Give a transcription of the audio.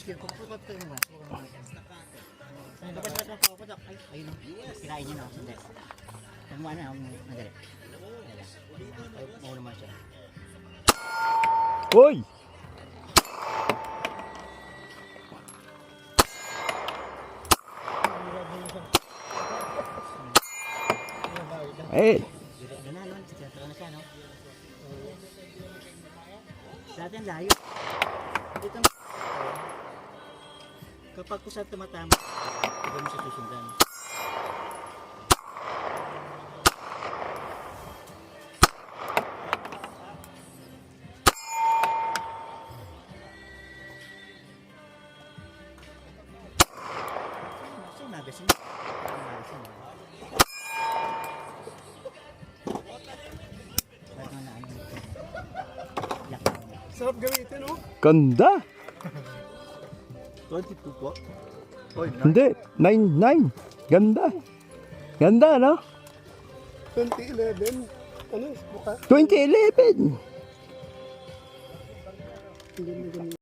Sige, pagpukat ko yung mas. Dapat na ako ko, Dok. Ay, ayun o. Kirain niyo na ako. Sandali. Pagmuha na ako. Madali. Ay, mauna naman siya. Uy! Eh, Ganun, siguro na siya, no? Dati ang layo. Dito kapag kung saan tumatama, ito mo siya susundan. So, nagasin. Sarap gamitin, no? ganda. 22 po. Oy, Hindi, 9. Ganda. Ganda, no? 2011. Ano? Buka? 2011. Hindi mo ganun.